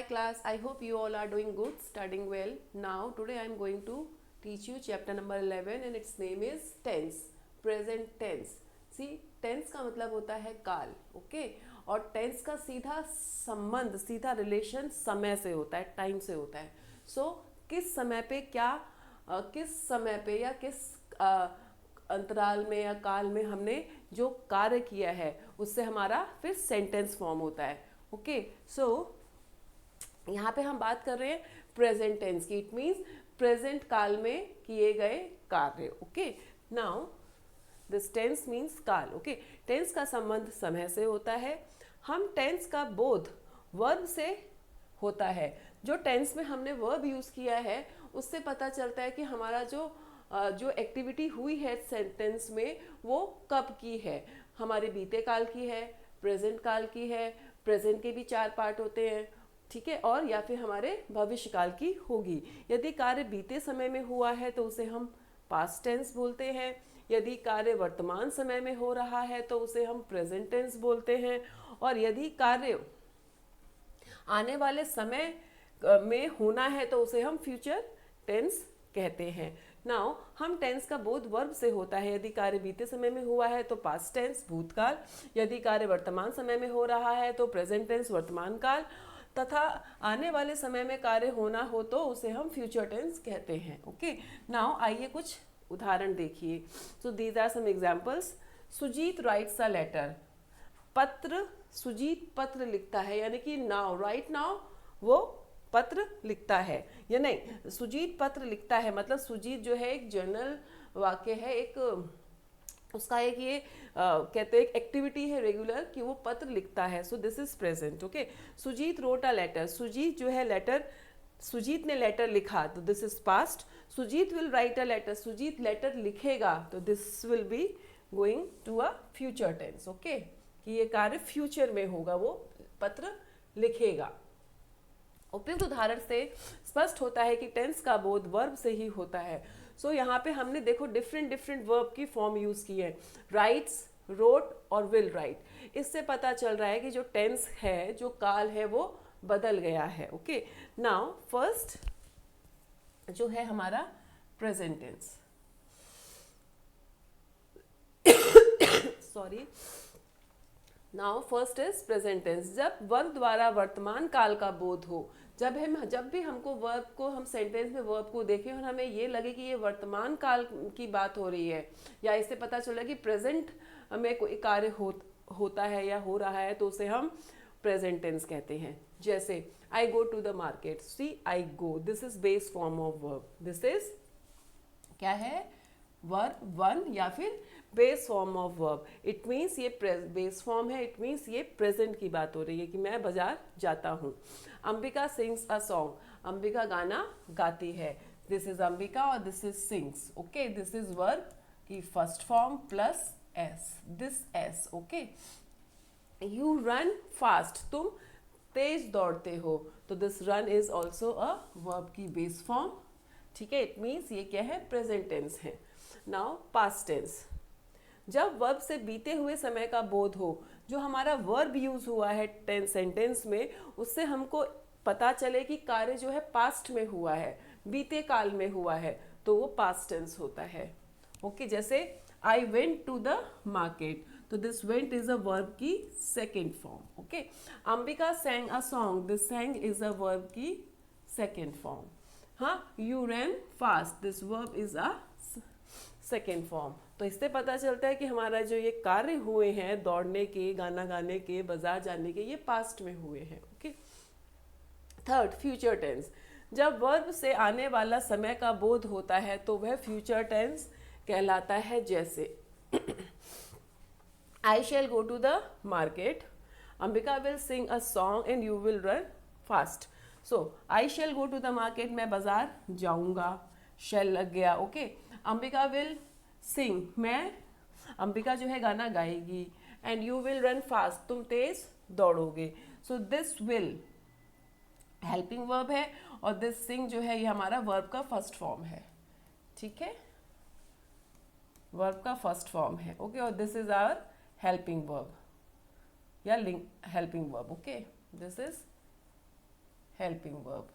Hi class, I hope you all are doing good, studying well. Now today I am going to teach you chapter number 11 and its name is tense, present tense. See, tense का मतलब होता है काल, okay और tense का सीधा संबंध, सीधा रिलेशन समय से होता है, टाइम से होता है. सो किस समय पे क्या किस समय पे या किस अंतराल में या काल में हमने जो कार्य किया है उससे हमारा फिर सेंटेंस फॉर्म होता है. ओके सो यहाँ पे हम बात कर रहे हैं प्रेजेंट टेंस की. इट मीन्स प्रेजेंट काल में किए गए कार्य. Okay now this tense means काल. ओके टेंस का संबंध समय से होता है. हम टेंस का बोध वर्ब से होता है. जो टेंस में हमने वर्ब यूज़ किया है उससे पता चलता है कि हमारा जो एक्टिविटी हुई है सेंटेंस में वो कब की है. हमारे बीते काल की है, प्रेजेंट काल की है. प्रेजेंट के भी 4 पार्ट होते हैं, ठीक है, और या फिर हमारे भविष्य काल की होगी. यदि कार्य बीते समय में हुआ है तो उसे हम पास्ट टेंस बोलते हैं. यदि कार्य वर्तमान समय में हो रहा है तो उसे हम प्रेजेंट टेंस बोलते हैं. और यदि कार्य आने वाले समय में होना है तो उसे हम फ्यूचर टेंस कहते हैं. नाउ हम टेंस का बोध वर्ब से होता है. यदि कार्य बीते समय में हुआ है तो पास्ट टेंस भूतकाल. यदि कार्य वर्तमान समय में हो रहा है तो प्रेजेंट टेंस वर्तमान काल. तथा आने वाले समय में कार्य होना हो तो उसे हम फ्यूचर टेंस कहते हैं. ओके नाउ आइए कुछ उदाहरण देखिए. So these are some examples. Sujit writes a letter. पत्र, सुजीत पत्र लिखता है, यानी कि नाउ राइट नाउ वो पत्र लिखता है या नहीं. सुजीत पत्र लिखता है मतलब सुजीत जो है एक जनरल वाक्य है, एक उसका एक ये कहते हैं एक एक्टिविटी है रेगुलर कि वो पत्र लिखता है. So this is present. Okay Sujit wrote a letter. Sujit जो है लेटर, सुजीत ने लेटर लिखा तो this is past. Sujit will write a letter. Sujit letter लिखेगा तो this will be going to a future tense. Okay कि ये कार्य फ्यूचर में होगा, वो पत्र लिखेगा. उपयुक्त उदाहरण से स्पष्ट होता है कि टेंस का बोध वर्ब से ही होता है. सो यहाँ पे हमने देखो डिफरेंट वर्ब की फॉर्म यूज की है, राइट्स, रोट और विल राइट. इससे पता चल रहा है कि जो टेंस है, जो काल है, वो बदल गया है. ओके नाउ फर्स्ट जो है हमारा present tense. Sorry. Now first is present tense. जब वर्ब द्वारा वर्तमान काल का बोध हो, जब भी हमको वर्ब को, हम सेंटेंस में वर्ब को देखें और हमें ये लगे कि ये वर्तमान काल की बात हो रही है या इससे पता चला कि प्रेजेंट में कोई कार्य होता है या हो रहा है तो उसे हम प्रेजेंट टेंस कहते हैं. जैसे I go to the market. See I go, this is base form of verb. This is क्या है, वर्ब वन या फिर base form of verb. It means ये बेस फॉर्म है. इट मीन्स ये प्रेजेंट की बात हो रही है कि मैं बाजार जाता हूँ. Ambika sings a song. Ambika गाना गाती है. दिस इज अंबिका और this is sings. Okay this is verb की first form plus s, this s. Okay you run fast. तुम तेज दौड़ते हो तो this run is also a verb की बेस फॉर्म. ठीक है, इट मीन्स ये क्या है, प्रेजेंट टेंस है. Now past tense. जब वर्ब से बीते हुए समय का बोध हो, जो हमारा वर्ब यूज हुआ है टेंस सेंटेंस में, उससे हमको पता चले कि कार्य जो है पास्ट में हुआ है, बीते काल में हुआ है, तो वो पास्ट टेंस होता है. ओके जैसे I went to the market तो this went is a verb की second form. Okay Ambika sang a song. This sang is a verb की सेकेंड फॉर्म. हाँ you ran fast. This verb is a second form. तो इससे पता चलता है कि हमारा जो ये कार्य हुए हैं दौड़ने के, गाना गाने के, बाजार जाने के, ये पास्ट में हुए हैं. Okay third future tense. जब वर्ब से आने वाला समय का बोध होता है तो वह फ्यूचर टेंस कहलाता है. जैसे I shall go to the market. Ambika will sing a song and you will run fast. So I shall go to the market, मैं बाजार जाऊंगा, शैल लग गया. ओके अंबिका विल सिंग, मैं, अंबिका जो है गाना गाएगी. And you will run fast, तुम तेज दौड़ोगे. So this will helping verb है और दिस सिंग जो है ये हमारा वर्ब का फर्स्ट फॉर्म है. ठीक है, वर्ब का फर्स्ट फॉर्म है. ओके और this is our helping verb या helping verb. Okay this is helping verb.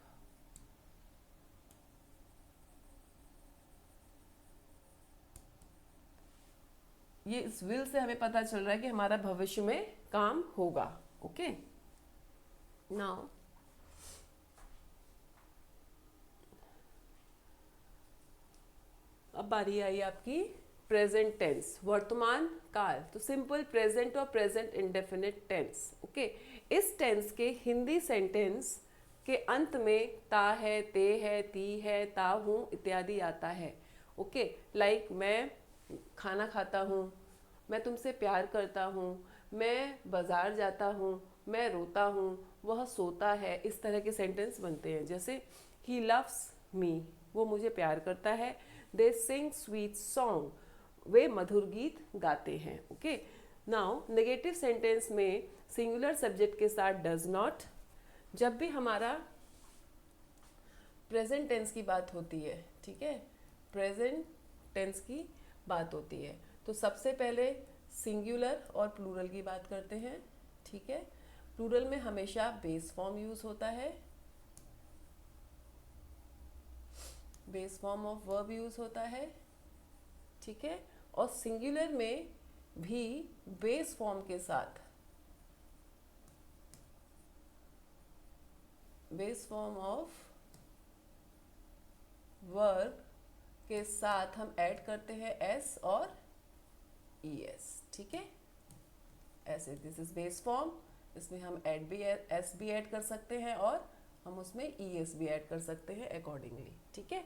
ये इस विल से हमें पता चल रहा है कि हमारा भविष्य में काम होगा। ओके, नाउ अब बारी आई आपकी प्रेजेंट टेंस, वर्तमान काल। तो सिंपल प्रेजेंट और प्रेजेंट इंडेफिनिट टेंस। ओके, इस टेंस के हिंदी सेंटेंस के अंत में ता है, ते है, ती है, ता हूँ इत्यादि आता है। ओके, लाइक मैं खाना खाता हूँ, मैं तुमसे प्यार करता हूँ, मैं बाजार जाता हूँ, मैं रोता हूँ, वह सोता है। इस तरह के सेंटेंस बनते हैं। जैसे ही लव्स मी, वो मुझे प्यार करता है। दे सिंग स्वीट सॉन्ग, वे मधुर गीत गाते हैं। ओके, नाउ नेगेटिव सेंटेंस में सिंगुलर सब्जेक्ट के साथ डज नॉट। जब भी हमारा प्रेजेंट टेंस की बात होती है, ठीक है, प्रेजेंट टेंस की बात होती है, तो सबसे पहले सिंगुलर और प्लूरल की बात करते हैं। ठीक है, प्लूरल में हमेशा बेस फॉर्म यूज होता है, base form of verb use होता है। ठीक है, और सिंगुलर में भी बेस फॉर्म के साथ, बेस फॉर्म ऑफ वर्ब के साथ हम ऐड करते हैं एस और ई एस। ठीक है, ऐसे दिस इज बेस फॉर्म, इसमें हम ऐड भी एस भी ऐड कर सकते हैं और हम उसमें ई एस भी ऐड कर सकते हैं अकॉर्डिंगली। ठीक है,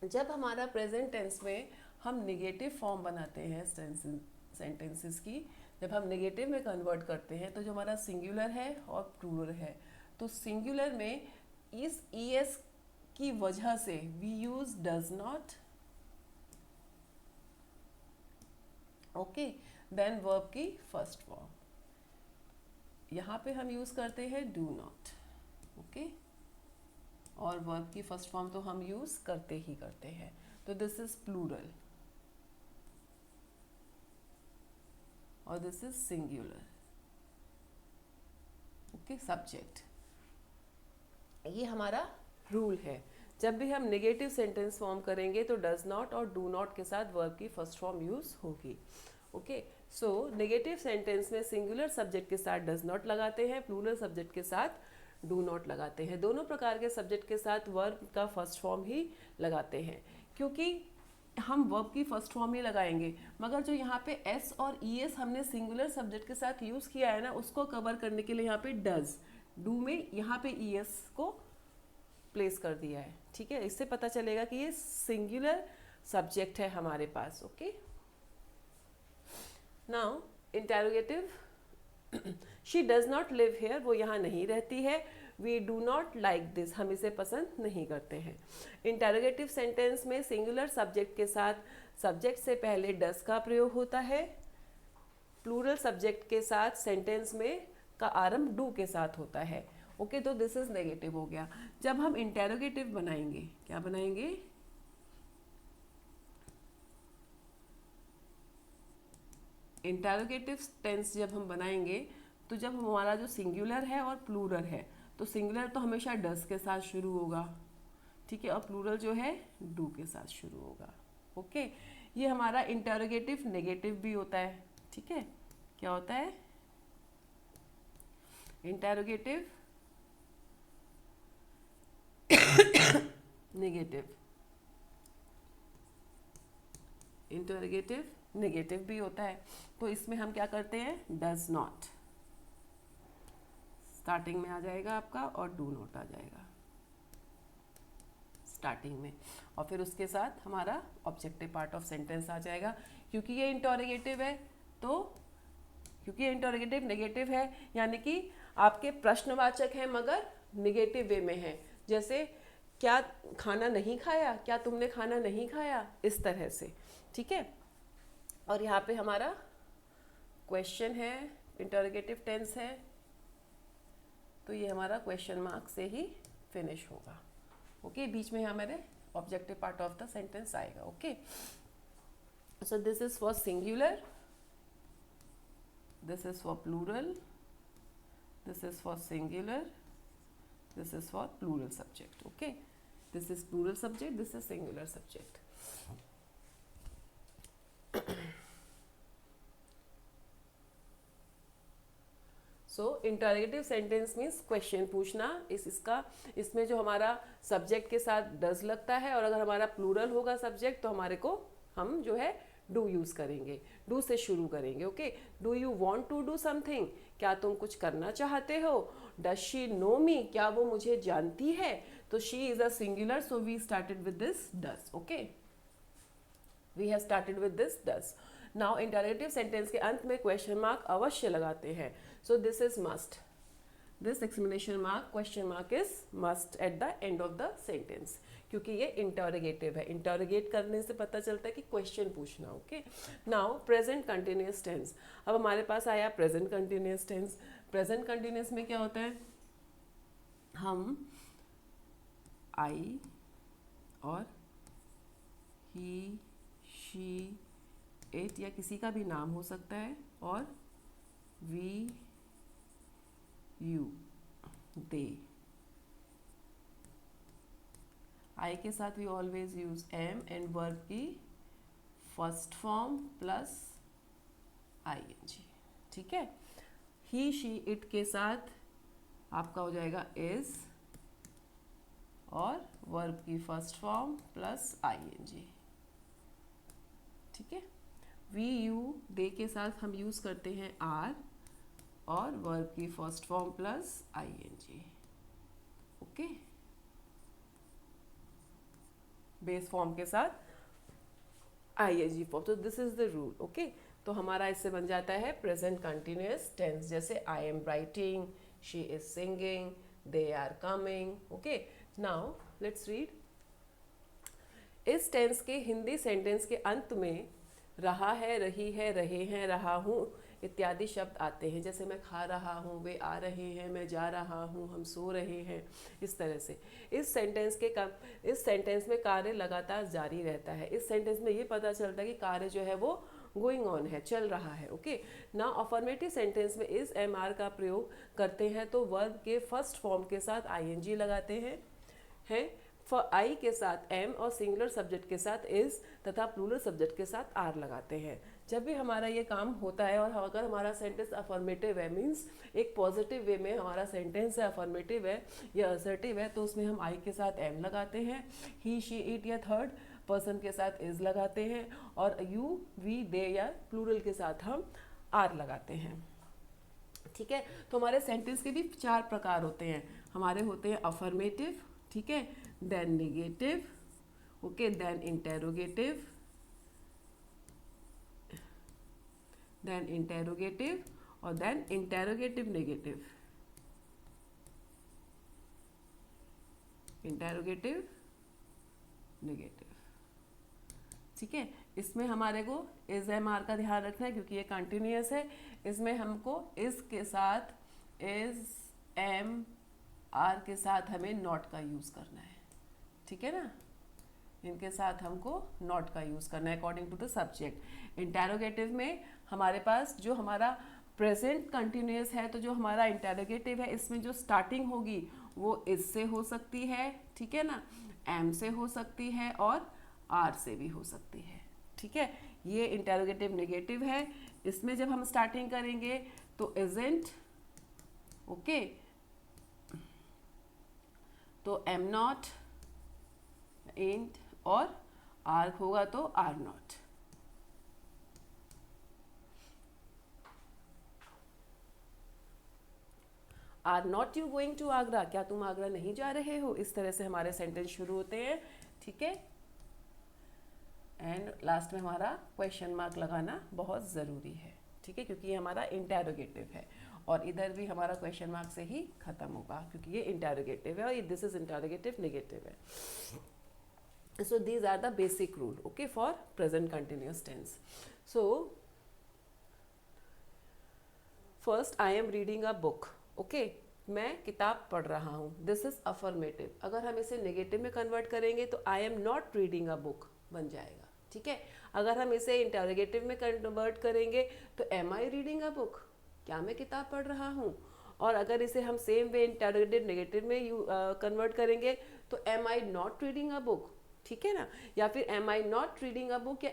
जब हमारा प्रेजेंट टेंस में हम निगेटिव फॉर्म बनाते हैं सेंटेंसेस की, जब हम निगेटिव में कन्वर्ट करते हैं, तो जो हमारा सिंगुलर है और प्लूरल है, तो सिंगुलर में इस ई एस की वजह से we use does not. Okay, then verb की फर्स्ट फॉर्म यहाँ पे हम यूज करते हैं डू नॉट। ओके, और वर्ब की फर्स्ट फॉर्म तो हम यूज करते ही करते हैं। तो दिस इज प्लूरल और this is singular. Okay, subject. ये हमारा रूल है। जब भी हम नेगेटिव सेंटेंस फॉर्म करेंगे तो डज नॉट और डू नॉट के साथ वर्ब की फर्स्ट फॉर्म यूज होगी। ओके, सो नेगेटिव सेंटेंस में सिंगुलर सब्जेक्ट के साथ डज नॉट लगाते हैं, प्लूरल सब्जेक्ट के साथ डू नॉट लगाते हैं। दोनों प्रकार के सब्जेक्ट के साथ वर्ब का फर्स्ट फॉर्म ही लगाते हैं, क्योंकि हम वर्ब की फर्स्ट फॉर्म ही लगाएंगे। मगर जो यहाँ पे एस और ई एस हमने सिंगुलर सब्जेक्ट के साथ यूज़ किया है ना, उसको कवर करने के लिए यहाँ पे डज, डू में यहाँ पे ई एस को प्लेस कर दिया है। ठीक है, इससे पता चलेगा कि ये सिंगुलर सब्जेक्ट है हमारे पास। Okay, now interrogative, she does not live here, वो यहाँ नहीं रहती है। We do not like this, हम इसे पसंद नहीं करते हैं। इंटेरोगेटिव सेंटेंस में सिंगुलर सब्जेक्ट के साथ सब्जेक्ट से पहले डज का प्रयोग होता है। प्लूरल सब्जेक्ट के साथ सेंटेंस में का आरंभ डू के साथ होता है। ओके, तो दिस इज नेगेटिव हो गया। जब हम इंटेरोगेटिव बनाएंगे, क्या बनाएंगे, इंटेरोगेटिव टेंस जब हम बनाएंगे, तो जब हमारा जो सिंगुलर है और प्लूरल है, तो सिंगुलर तो हमेशा डस के साथ शुरू होगा। ठीक है, और प्लूरल जो है डू के साथ शुरू होगा। ओके, ये हमारा इंटेरोगेटिव नेगेटिव भी होता है। ठीक है, क्या होता है, इंटेरोगेटिव नेगेटिव, इंटेरोगेटिव नेगेटिव भी होता है। तो इसमें हम क्या करते हैं, डज नॉट स्टार्टिंग में आ जाएगा आपका और डू नॉट आ जाएगा स्टार्टिंग में, और फिर उसके साथ हमारा ऑब्जेक्टिव पार्ट ऑफ सेंटेंस आ जाएगा। क्योंकि ये इंटरोगेटिव है, तो क्योंकि ये इंटरोगेटिव नेगेटिव है, यानी कि आपके प्रश्नवाचक हैं मगर नेगेटिव वे में है। जैसे क्या खाना नहीं खाया, क्या तुमने खाना नहीं खाया, इस तरह से। ठीक है, और यहाँ पे हमारा क्वेश्चन है, इंटरोगेटिव टेंस है, तो ये हमारा क्वेश्चन मार्क से ही फिनिश होगा। ओके, बीच में हमारे objective part of the sentence आएगा। Okay, so this is for singular, this is for plural, this is for singular, this is for plural subject. Okay, this is plural subject, this is singular subject. So interrogative sentence means question पूछना, इसमें जो हमारा subject के साथ does लगता है, और अगर हमारा प्लूरल होगा सब्जेक्ट तो हमारे को हम जो है डू यूज़ करेंगे, डू से शुरू करेंगे. Okay, do you want to do something, क्या तुम कुछ करना चाहते हो. डज शी नो मी, क्या वो मुझे जानती है. तो she is a singular, so we started with this does. Okay, we have started with this does. Now interrogative sentence के अंत में क्वेश्चन मार्क अवश्य लगाते हैं. So this is must, this exclamation mark, question mark is must at the end of the sentence, क्योंकि ये interrogative है. Interrogate करने से पता चलता है कि क्वेश्चन पूछना. Okay, now present continuous tense. अब हमारे पास आया present continuous tense. Present continuous में क्या होता है, हम आई और ही, शी, इट या किसी का भी नाम हो सकता है, और वी, यू, दे. आई के साथ we always use am and verb की फर्स्ट फॉर्म प्लस आईएनजी. ठीक है. ही, शी, इट के साथ आपका हो जाएगा इज और वर्ब की फर्स्ट फॉर्म प्लस आईएनजी. ठीक है. वी, यू, दे के साथ हम यूज करते हैं आर और वर्ब की first form plus ING. Okay, base form के साथ आईएनजी फॉर्म. तो this is the rule. Okay, तो हमारा इससे बन जाता है प्रेजेंट कंटिन्यूअस टेंस. जैसे I am writing, she is singing, they are coming. Okay, now let's read. इस टेंस के हिंदी सेंटेंस के अंत में रहा है, रही है, रहे हैं, रहा हूँ इत्यादि शब्द आते हैं. जैसे मैं खा रहा हूँ, वे आ रहे हैं, मैं जा रहा हूँ, हम सो रहे हैं. इस तरह से इस सेंटेंस में कार्य लगातार जारी रहता है. इस सेंटेंस में ये पता चलता है कि कार्य जो है वो गोइंग ऑन है, चल रहा है. ओके, नाउ अफर्मेटिव सेंटेंस में इस एम आर का प्रयोग करते हैं तो वर्ब के फर्स्ट फॉर्म के साथ आईएनजी लगाते हैं. फॉर आई के साथ एम और सिंगुलर सब्जेक्ट के साथ इज तथा प्लूरल सब्जेक्ट के साथ आर लगाते हैं. जब भी हमारा ये काम होता है और अगर हमारा सेंटेंस अफर्मेटिव है, मीन्स एक पॉजिटिव वे में हमारा सेंटेंस है, अफर्मेटिव है या असर्टिव है, तो उसमें हम आई के साथ एम लगाते हैं, ही, शी, इट या थर्ड पर्सन के साथ इज लगाते हैं, और यू, वी, दे या प्लूरल के साथ हम आर लगाते हैं. ठीक है. तो हमारे सेंटेंस के भी 4 प्रकार होते हैं. हमारे होते हैं अफर्मेटिव, ठीक है, then negative, okay, then interrogative, then interrogative और then interrogative negative. Interrogative negative. ठीक है. इसमें हमारे को इज एम आर का ध्यान रखना है क्योंकि ये कंटिन्यूअस है. इसमें हमको इस के साथ इज एम आर के साथ हमें नॉट का यूज करना है. ठीक है ना, इनके साथ हमको नॉट का यूज करना है according to the subject. Interrogative में हमारे पास जो हमारा प्रेजेंट कंटिन्यूअस है, तो जो हमारा इंटेरोगेटिव है इसमें जो स्टार्टिंग होगी वो इज से हो सकती है, ठीक है ना, एम से हो सकती है और आर से भी हो सकती है. ठीक है. ये इंटेरोगेटिव नेगेटिव है. इसमें जब हम स्टार्टिंग करेंगे तो इजेंट, ओके, तो एम नॉट, इंट और आर होगा तो are not. Are not you going to Agra, क्या तुम आगरा नहीं जा रहे हो. इस तरह से हमारे सेंटेंस शुरू होते हैं. ठीक है. एंड लास्ट में हमारा क्वेश्चन मार्क लगाना बहुत ज़रूरी है. ठीक है, क्योंकि ये हमारा इंटेरोगेटिव है और इधर भी हमारा क्वेश्चन मार्क से ही खत्म होगा क्योंकि ये इंटेरोगेटिव है और ये दिस इज इंटेरोगेटिव नेगेटिव है. So these are the basic rule, okay, for present continuous tense. So first I am reading a book, okay, मैं किताब पढ़ रहा हूँ. This is affirmative. अगर हम इसे नेगेटिव में कन्वर्ट करेंगे तो आई am not reading a book बन जाएगा. ठीक है. अगर हम इसे इंटेरोगेटिव में कन्वर्ट करेंगे तो am I reading a book, क्या मैं किताब पढ़ रहा हूँ. और अगर इसे हम सेम वे इंटरोगेटिव नेगेटिव में कन्वर्ट करेंगे तो am I not reading a book, ठीक है ना, या फिर am I not reading a book, या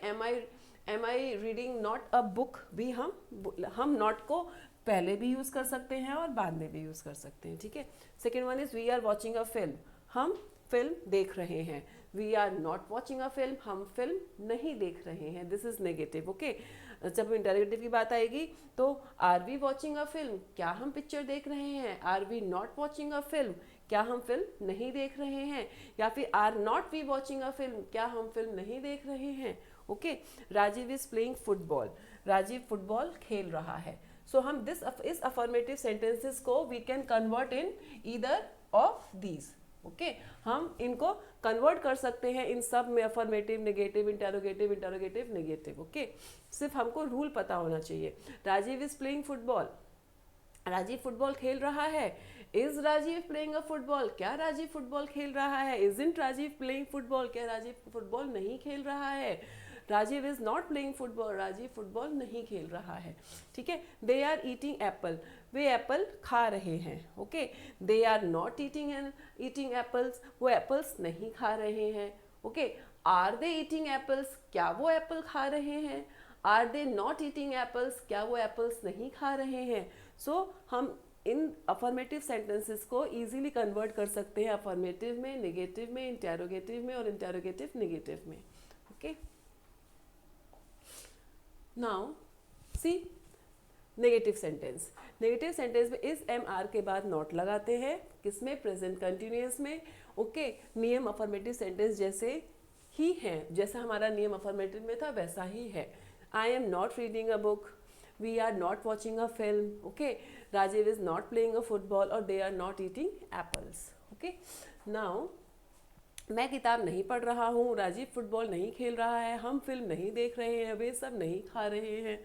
am I reading not a book भी हम नॉट को पहले भी यूज़ कर सकते हैं और बाद में भी यूज़ कर सकते हैं, ठीक है। Second one is we are watching a film, हम फिल्म देख रहे हैं। We are not watching a film, हम फिल्म नहीं देख रहे हैं, दिस इज नेगेटिव, ओके। जब इंटरोगेटिव की बात आएगी तो are we watching a film, क्या हम पिक्चर देख रहे हैं, are we not watching a film, क्या हम फिल्म नहीं देख रहे हैं, या फिर are not we watching a film, क्या हम फिल्म नहीं देख रहे हैं, okay. Rajiv is playing football, Rajiv football खेल रहा है। सो हम इस अफर्मेटिव सेंटेंसेस को we can convert in either of these, okay. हम इनको कन्वर्ट कर सकते हैं इन सब में, affirmative, negative, interrogative, interrogative, negative, okay. सिर्फ हमको रूल पता होना चाहिए। Rajiv is playing football, Rajiv football खेल रहा है। Is Rajiv playing a football, क्या राजीव फुटबॉल खेल रहा है। इजंट राजीव प्लेइंग फुटबॉल, क्या राजीव फुटबॉल नहीं खेल रहा है। Rajiv is not playing football, Rajiv football नहीं खेल रहा है, ठीक है। दे आर ईटिंग एप्पल, वे एप्पल खा रहे हैं, okay. They are not eating apples, वो एप्पल्स नहीं खा रहे हैं, okay. Are they eating apples, क्या वो एप्पल खा रहे हैं। Are they not eating apples, क्या वो एप्पल्स नहीं खा रहे हैं। सो हम इन अफर्मेटिव सेंटेंसेस को इजीली कन्वर्ट कर सकते हैं अफर्मेटिव में, नेगेटिव में, इंटरोगेटिव में और इंटरोगेटिव नेगेटिव में, okay. Now see negative sentence, negative sentence में इस एम आर के बाद नॉट लगाते हैं, किसमें, प्रेजेंट कंटिन्यूअस में, ओके। नियम अफर्मेटिव सेंटेंस जैसे ही है, जैसा हमारा नियम अफर्मेटिव में था वैसा ही है। I am not reading a book, we are not watching a film, okay. Rajiv is not playing a football और they are not eating apples, okay. Now मैं किताब नहीं पढ़ रहा हूँ, राजीव फुटबॉल नहीं खेल रहा है, हम फिल्म नहीं देख रहे हैं, वे सब नहीं खा रहे हैं।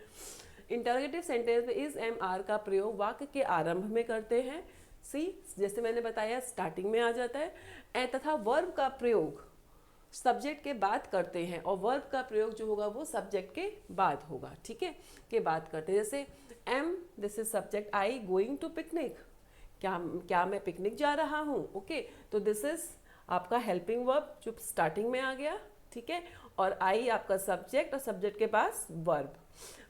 इंटरोगेटिव सेंटेंस में इस एम आर का प्रयोग वाक्य के आरंभ में करते हैं, सी जैसे मैंने बताया स्टार्टिंग में आ जाता है, तथा वर्ब का प्रयोग सब्जेक्ट के बाद करते हैं, और वर्ब का प्रयोग जो होगा वो सब्जेक्ट के बाद होगा, ठीक है, के बाद करते हैं। जैसे am this is subject, I going to picnic, क्या मैं पिकनिक जा रहा हूँ, ओके। तो दिस इज आपका हेल्पिंग वर्ब जो स्टार्टिंग में आ गया, ठीक है, और आई आपका सब्जेक्ट और सब्जेक्ट के पास verb.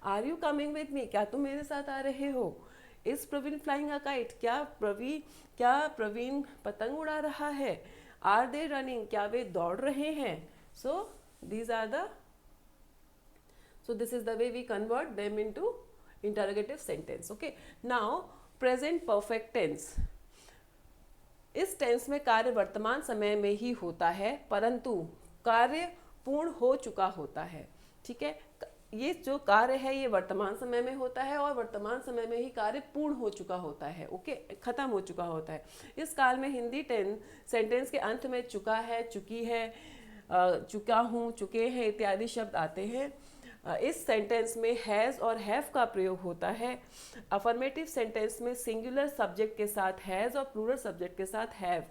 Are you coming with me, क्या तुम मेरे साथ आ रहे हो। Is Praveen flying a kite, क्या प्रवीण पतंग उड़ा रहा है। आर दे रनिंग, क्या वे दौड़ रहे हैं। So this is the way we convert them into interrogative sentence, okay. Now present perfect tense, इस टेंस में कार्य वर्तमान समय में ही होता है, परंतु कार्य पूर्ण हो चुका होता है, ठीक है। ये जो कार्य है ये वर्तमान समय में होता है और वर्तमान समय में ही कार्य पूर्ण हो चुका होता है, ओके, खत्म हो चुका होता है। इस काल में हिंदी सेंटेंस के अंत में चुका है, चुकी है, चुका हूँ, चुके हैं इत्यादि शब्द आते हैं। इस सेंटेंस में हैज़ और हैव का प्रयोग होता है। अफर्मेटिव सेंटेंस में सिंगुलर सब्जेक्ट के साथ हैज़ और प्लूरल सब्जेक्ट के साथ हैव,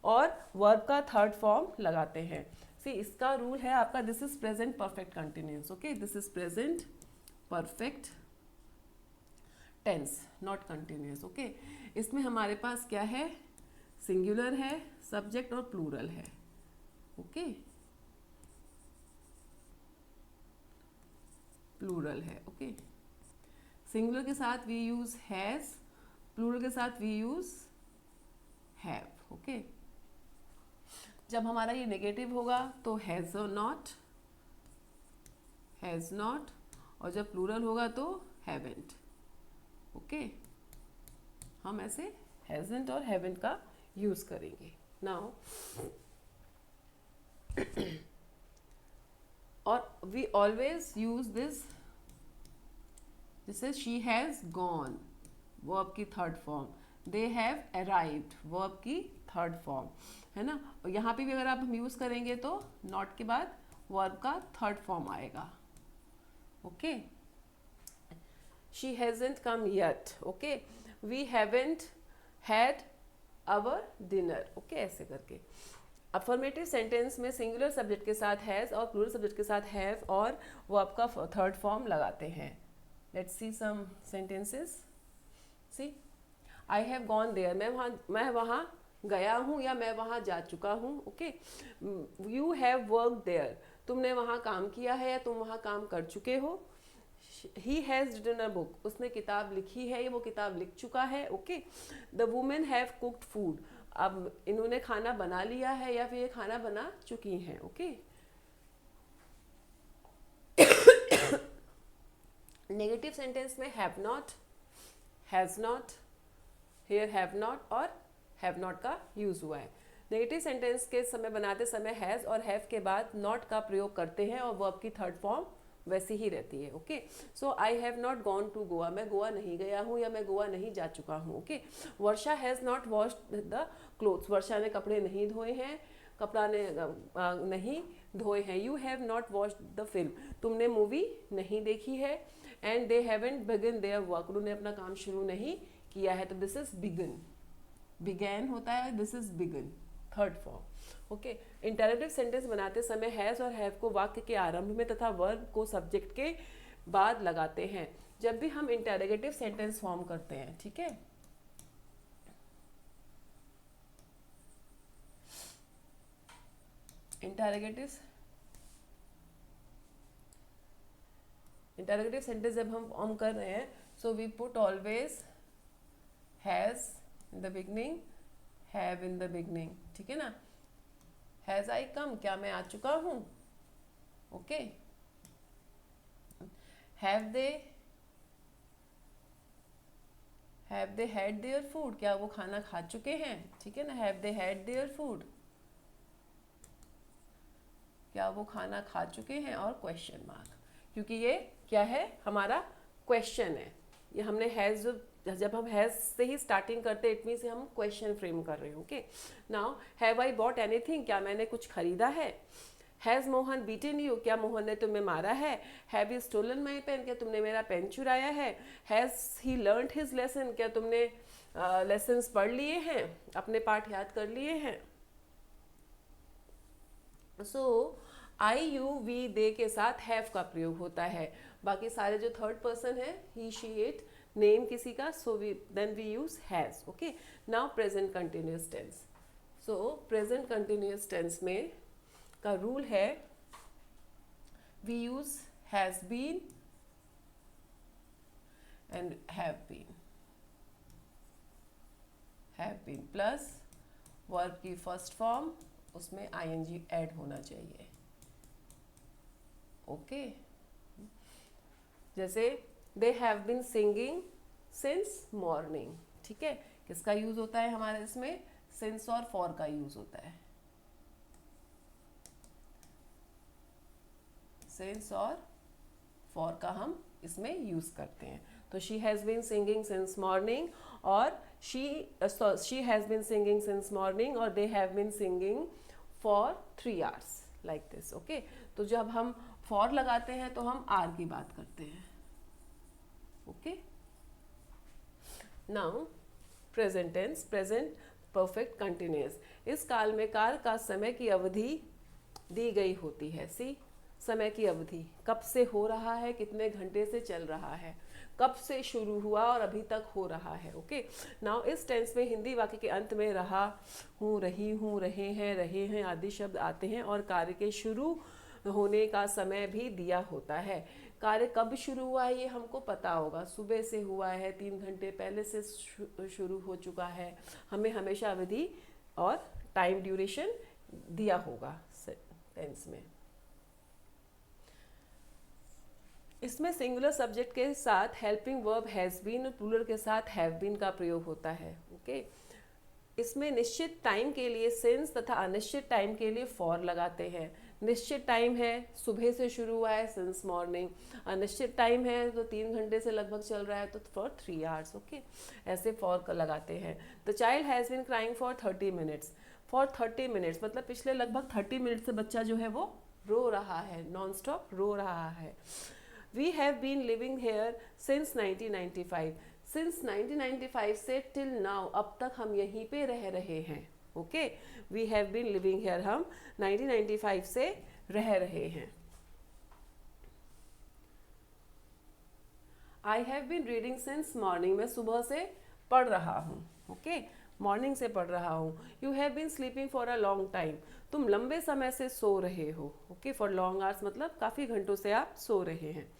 और वर्ब का थर्ड फॉर्म लगाते हैं। सी इसका रूल है आपका, this is present perfect continuous, okay, this is present perfect tense not continuous, okay. इसमें हमारे पास क्या है, सिंगुलर है, सब्जेक्ट और प्लूरल है, ओके, प्लूरल है, ओके। सिंगुलर के साथ वी यूज हैज, प्लूरल के साथ वी यूज हैव, ओके। जब हमारा ये नेगेटिव होगा तो हैज और नॉट, हैज नॉट, और जब प्लूरल होगा तो हैवेंट, ओके। हम ऐसे हैजंट और हैवेंट का यूज करेंगे। नाउ और वी ऑलवेज यूज दिस, जैसे शी हैज गॉन, वर्ब की third form, they have arrived, verb की थर्ड फॉर्म, है ना। और यहाँ पे भी अगर आप हम यूज करेंगे तो नॉट के बाद वर्ब का थर्ड फॉर्म आएगा, okay. She hasn't come yet, okay, we haven't had our dinner, okay, ऐसे करके। अफर्मेटिव सेंटेंस में सिंगुलर सब्जेक्ट के साथ हैज और प्लूरल सब्जेक्ट के साथ हैव और वर्ब का थर्ड फॉर्म लगाते हैं। Let's see some sentences. See I have gone there, मैं वहाँ गया हूँ या मैं वहाँ जा चुका हूँ. Okay. You have work there, तुमने वहाँ काम किया है या तुम वहाँ काम कर चुके हो. He has written a book, उसने किताब लिखी है या वो किताब लिख चुका है. Okay. The women have cooked food, अब इन्होंने खाना बना लिया है या फिर ये खाना बना चुकी हैं. ओके. नेगेटिव सेंटेंस में have not, has not, here have not और हैव नॉट का यूज़ हुआ है. नेगेटिव सेंटेंस के समय बनाते समय हैज़ और हैव के बाद नॉट का प्रयोग करते हैं और वर्ब की थर्ड फॉर्म वैसी ही रहती है. Okay. So I have not gone to Goa, मैं गोवा नहीं गया हूँ या मैं गोवा नहीं जा चुका हूँ. Okay. Varsha has not washed the clothes, Varsha ने कपड़े नहीं धोए हैं, कपड़ा ने नहीं धोए हैं. You have not watched the film, तुमने मूवी नहीं देखी है. And they haven't began their work, उन्होंने अपना काम शुरू नहीं किया है. तो दिस इज बिगन, बिगैन होता है, this is begin, third form. Okay. Interactive sentence बनाते समय हैज़ और हैव को वाक्य के आरंभ में तथा वर्ब को सब्जेक्ट के बाद लगाते हैं जब भी हम इंटरोगेटिव सेंटेंस फॉर्म करते हैं. ठीक है. इंटरोगेटिव सेंटेंस जब हम फॉर्म कर रहे हैं, so we put always has in the beginning, have in the beginning. ठीक है ना. हैज़ आई कम, क्या मैं आ चुका हूँ. Okay. Have they had their food, क्या वो खाना खा चुके हैं. ठीक है ना. Have they had their food, क्या वो खाना खा चुके हैं. और क्वेश्चन मार्क, क्योंकि ये क्या है, हमारा क्वेश्चन है. ये हमने हैज़, जब हम हैज़ से ही स्टार्टिंग करते हैं, इट मीन्स हम क्वेश्चन फ्रेम कर रहे हैं. Okay. Now have I bought anything, क्या मैंने कुछ खरीदा है. हैज़ मोहन बीटन यू, क्या मोहन ने तुम्हें मारा है. Have you stolen my pen, क्या तुमने मेरा पेन चुराया है. Has he learned his lesson, क्या तुमने लेसन्स पढ़ लिए हैं, अपने पाठ याद कर लिए हैं. सो आई यू वी दे के साथ हैव का प्रयोग होता है. बाकी सारे जो थर्ड पर्सन है, ही शी इट, नेम किसी का, so we then we use has. Okay. Now present continuous tense. So present continuous tense में का रूल है, we use has been and have been plus verb की फर्स्ट फॉर्म, उसमें ING add होना चाहिए. Okay. जैसे they have been singing since morning. ठीक है. किसका यूज होता है हमारे इसमें, सिंस और फॉर का यूज होता है. सिंस और फॉर का हम इसमें यूज करते हैं. तो she has been singing since morning और she has been singing since morning और they have been singing for 3 hours like this. okay. तो जब हम for लगाते हैं तो हम are की बात करते हैं. Okay. Now present tense, present perfect continuous. इस काल में काल का समय की अवधि दी गई होती है. सी, समय की अवधि कब से हो रहा है, कितने घंटे से चल रहा है, कब से शुरू हुआ और अभी तक हो रहा है. ओके. नाउ इस टेंस में हिंदी वाक्य के अंत में रहा हूँ, रही हूँ, रहे हैं आदि शब्द आते हैं और कार्य के शुरू होने का समय भी दिया होता है. कार्य कब शुरू हुआ है ये हमको पता होगा, सुबह से हुआ है, 3 घंटे पहले से शुरू हो चुका है. हमें हमेशा अवधि और टाइम ड्यूरेशन दिया होगा टेंस में. इसमें सिंगुलर सब्जेक्ट के साथ हेल्पिंग वर्ब हैज़ बीन और प्लूरल के साथ हैव बीन का प्रयोग होता है. ओके. इसमें निश्चित टाइम के लिए सिंस तथा अनिश्चित टाइम के लिए फॉर लगाते हैं. निश्चित टाइम है, सुबह से शुरू हुआ है, सिंस मॉर्निंग. अनिश्चित टाइम है तो 3 घंटे से लगभग चल रहा है, तो फॉर 3 आवर्स. ओके. ऐसे फॉर का लगाते हैं. The child has been crying for 30 minutes. For 30 minutes मतलब पिछले लगभग 30 मिनट से बच्चा जो है वो रो रहा है, नॉन स्टॉप रो रहा है. We have been living here since 1995. Since 1995 से till now, अब तक हम यहीं पे रह रहे हैं. Okay. We have been living here, हम 1995 से रह रहे हैं. I have been reading since morning. मैं सुबह से पढ़ रहा हूँ, ओके, मॉर्निंग से पढ़ रहा हूँ. You have been sleeping for a long time, तुम लंबे समय से सो रहे हो, ओके, फॉर लॉन्ग आवर्स मतलब काफ़ी घंटों से आप सो रहे हैं.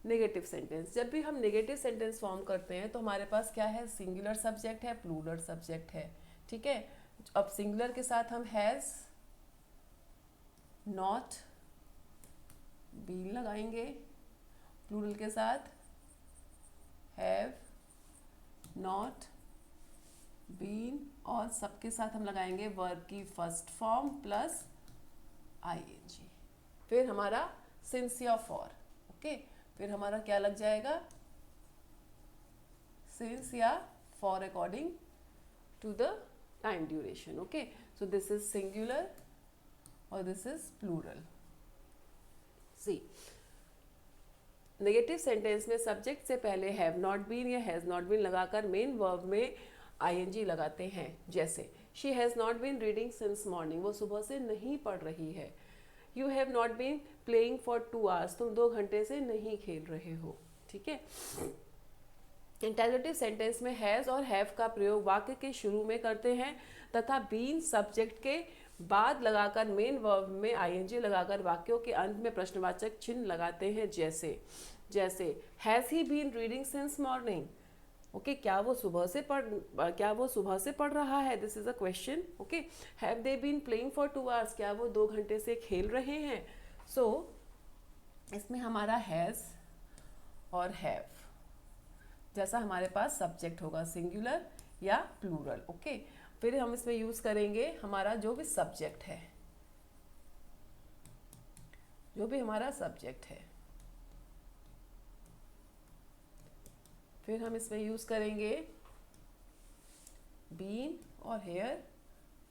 नेगेटिव सेंटेंस, जब भी हम नेगेटिव सेंटेंस फॉर्म करते हैं तो हमारे पास क्या है, सिंगुलर सब्जेक्ट है, प्लूरल सब्जेक्ट है, ठीक है. अब सिंगुलर के साथ हम हैज़, नॉट, बीन लगाएंगे. प्लूरल के साथ हैव, नॉट, बीन, और सबके साथ हम लगाएंगे वर्ब की फर्स्ट फॉर्म प्लस आईएनजी. फिर हमारा सिंस या फॉर, ओके, फिर हमारा क्या लग जाएगा, सिंस या for according to the time duration, okay. So this is singular और this is plural. See, negative sentence में सब्जेक्ट से पहले हैव नॉट बीन या हैज़ नॉट बीन लगाकर मेन वर्ब में आईएनजी लगाते हैं. जैसे she has not been reading since morning, वो सुबह से नहीं पढ़ रही है. You have not been playing for 2 hours, तुम 2 घंटे से नहीं खेल रहे हो, ठीक है. इंटरोगेटिव सेंटेंस में हैज़ और हैव का प्रयोग वाक्य के शुरू में करते हैं तथा बीन सब्जेक्ट के बाद लगाकर मेन वर्ब में आईएनजी लगाकर वाक्यों के अंत में प्रश्नवाचक चिन्ह लगाते हैं. जैसे has he been reading since morning, okay, क्या वो सुबह से पढ़ रहा है, this is a question, okay. Have they been playing for 2 hours, क्या वो 2 घंटे से खेल रहे हैं. सो इसमें हमारा हैज़ और हैव जैसा हमारे पास सब्जेक्ट होगा, सिंगुलर या प्लूरल, ओके. फिर हम इसमें यूज करेंगे हमारा जो भी सब्जेक्ट है, जो भी हमारा सब्जेक्ट है, फिर हम इसमें यूज करेंगे बीन और हेयर.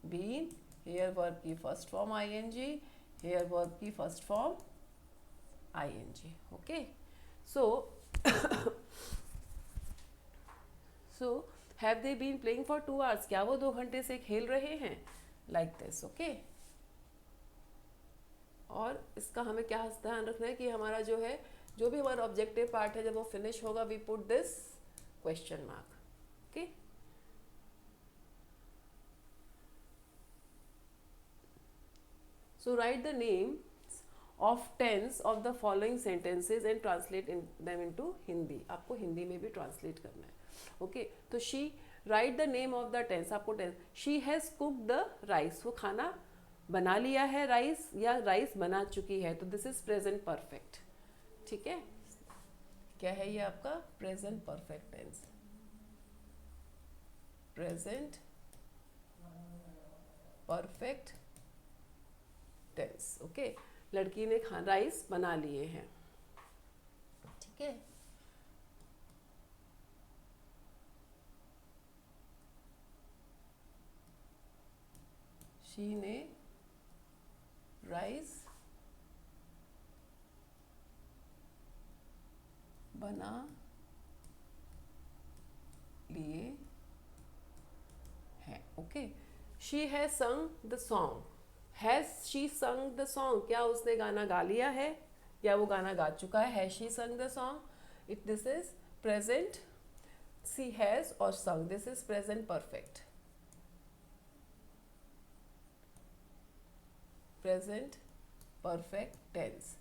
बीन, हेयर वर्ब की first form ING, here verb की first form ING, okay. So have they been playing for 2 hours, क्या वो 2 घंटे से खेल रहे हैं, लाइक दिस, ओके. और इसका हमें क्या ध्यान रखना है कि हमारा जो है, जो भी हमारा ऑब्जेक्टिव पार्ट है, जब वो फिनिश होगा we put this question mark, okay. So write the name of tense of the following sentences and translate them into Hindi. आपको हिंदी में भी ट्रांसलेट करना है, ओके. तो she, write the name of the tense, आपको tense, she has cooked the rice, वो खाना बना लिया है राइस या राइस बना चुकी है, तो दिस इज प्रेजेंट परफेक्ट, ठीक है. क्या है ये आपका present perfect tense, present perfect tense, okay. लड़की ने राइस बना लिए हैं, ठीक है. शी ने राइस बना लिए हैं, ओके. शी हैज संग the song, has she sung the song, क्या उसने गाना गा लिया है या वो गाना गा चुका है, has she sung the song, it this is present. She has और sung, this is present perfect, present perfect tense.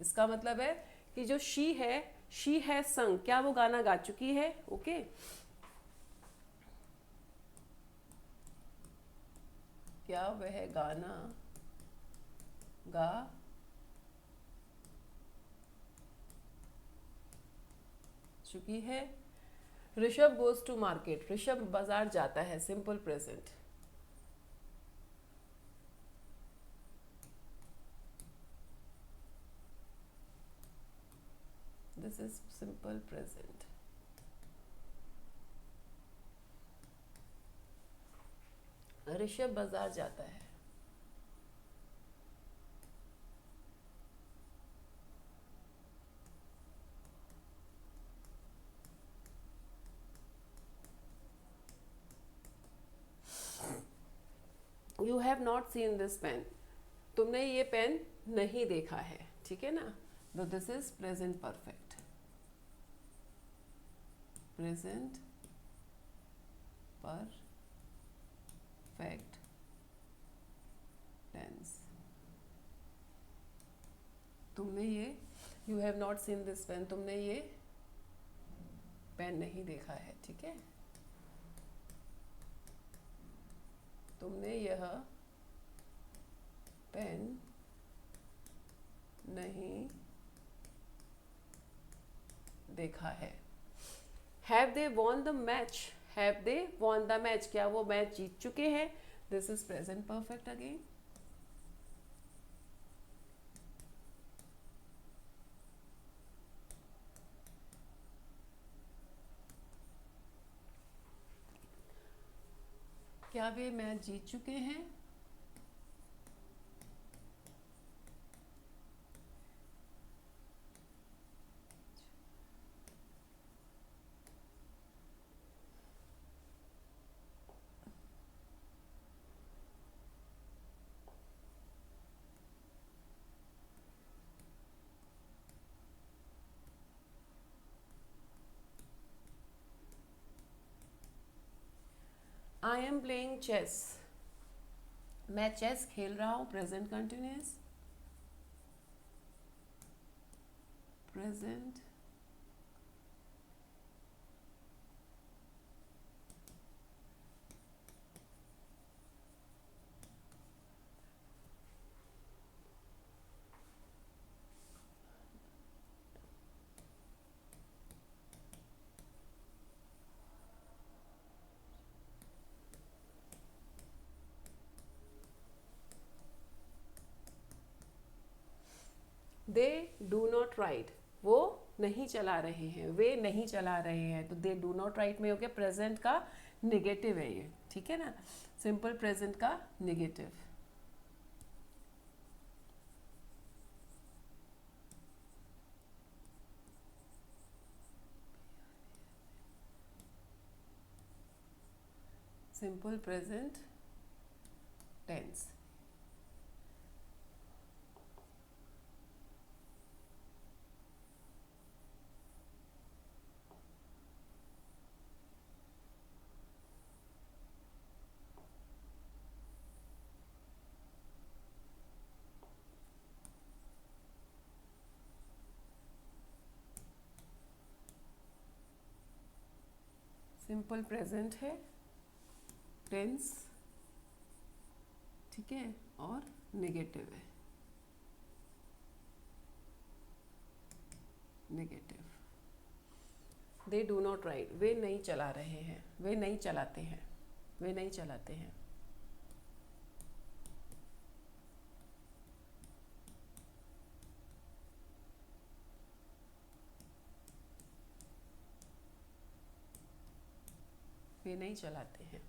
इसका मतलब है कि जो शी है, शी हैज संग, क्या वो गाना गा चुकी है, ओके. क्या वह गाना गा चुकी है. Rishabh goes to market, Rishabh बाजार जाता है, simple present. This is simple present. Rishabh बाजार जाता है. You have not seen this pen, तुमने ये पेन नहीं देखा है, ठीक है ना. This is present perfect. Present perfect tense. तुमने ये you have not seen this pen, तुमने ये पेन नहीं देखा है, ठीक है। तुमने यह पेन नहीं देखा है। Have they won the match, have they won the match, क्या वो मैच जीत चुके हैं। This is present perfect again. क्या वे मैच जीत चुके हैं। आई एम प्लेइंग चेस, मैं चेस खेल रहा हूँ, present continuous. Present they do not ride, वो नहीं चला रहे हैं, वे नहीं चला रहे हैं, तो दे डू नॉट राइड में हो गया प्रेजेंट का निगेटिव है ये, ठीक है ना, सिंपल प्रेजेंट का negative. Simple present tense. Simple present है, टेंस, ठीक है, और नेगेटिव है, negative. They do not ride, वे नहीं चला रहे हैं, वे नहीं चलाते हैं, वे नहीं चलाते हैं। वे नहीं चलाते हैं।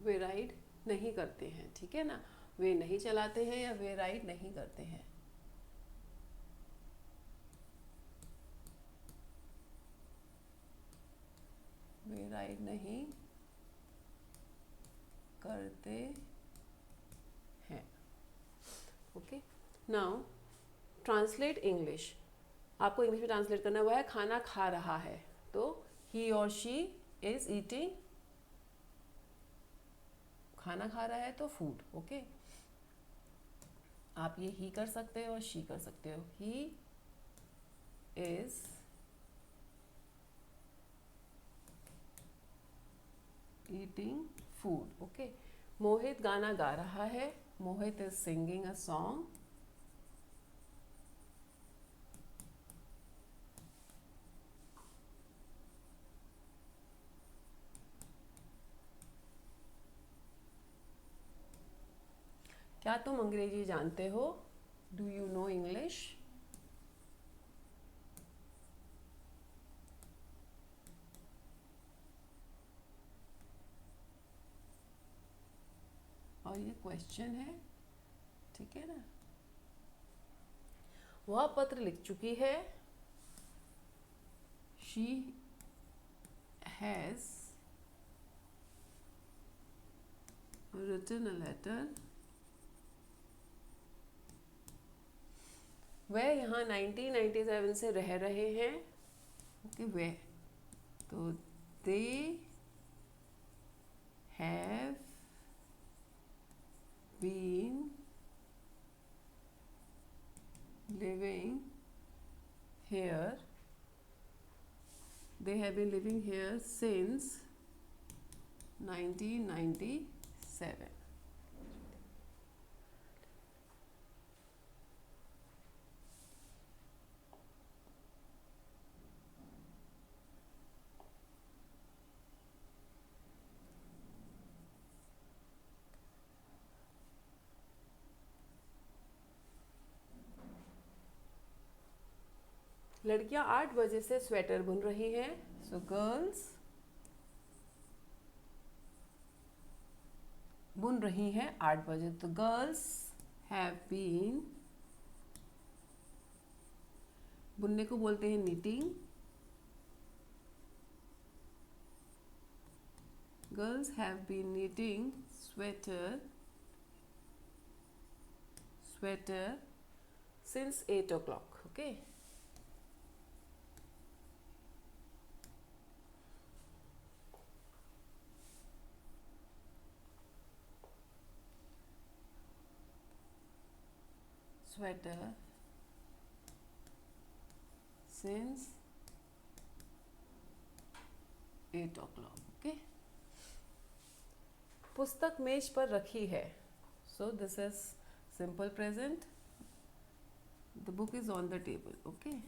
वे राइड नहीं करते हैं, ठीक है ना, वे नहीं चलाते हैं या वे राइड नहीं करते हैं। वे राइड नहीं करते हैं। Okay, now translate English. आपको इंग्लिश में ट्रांसलेट करना हुआ है, खाना खा रहा है, तो ही और शी इज ईटिंग, खाना खा रहा है तो फूड। ओके, आप ये ही कर सकते हो और शी कर सकते हो। He is eating food. Okay, Mohit गाना गा रहा है, Mohit is singing a song. क्या तुम अंग्रेजी जानते हो, डू यू नो इंग्लिश। और ये क्वेश्चन है, ठीक है ना। वह पत्र लिख चुकी है, she has written a letter। वह यहाँ 1997 से रह रहे हैं. ओके, वह, तो they have been living here. They have been living here since 1997. लड़कियां 8 बजे से स्वेटर बुन रही हैं. सो गर्ल्स बुन रही हैं 8 बजे. तो गर्ल्स हैव बीन, बुनने को बोलते हैं knitting. Girls have been knitting sweater since 8 o'clock. Okay. Sweater since 8 o'clock. Okay. पुस्तक मेज पर रखी है. So this is simple present. The book is on the table. Okay.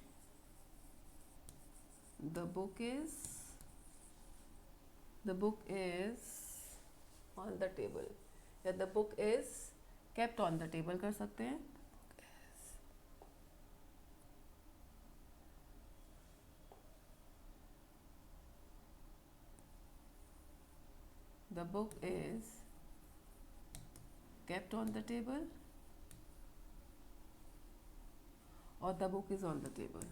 The book is on the table. या the book is kept on the table कर सकते हैं. The book is kept on the table, or the book is on the table.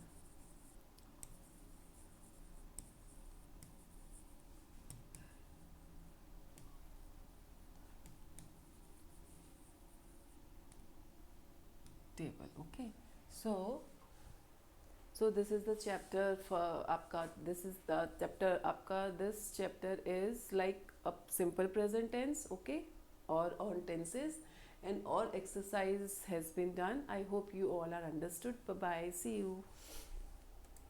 Table. Okay. So this is the chapter for आपका. This is the chapter आपका. This chapter is like a simple present tense. Okay, or on tenses, and all exercise has been done. I hope you all are understood. Bye bye. See you.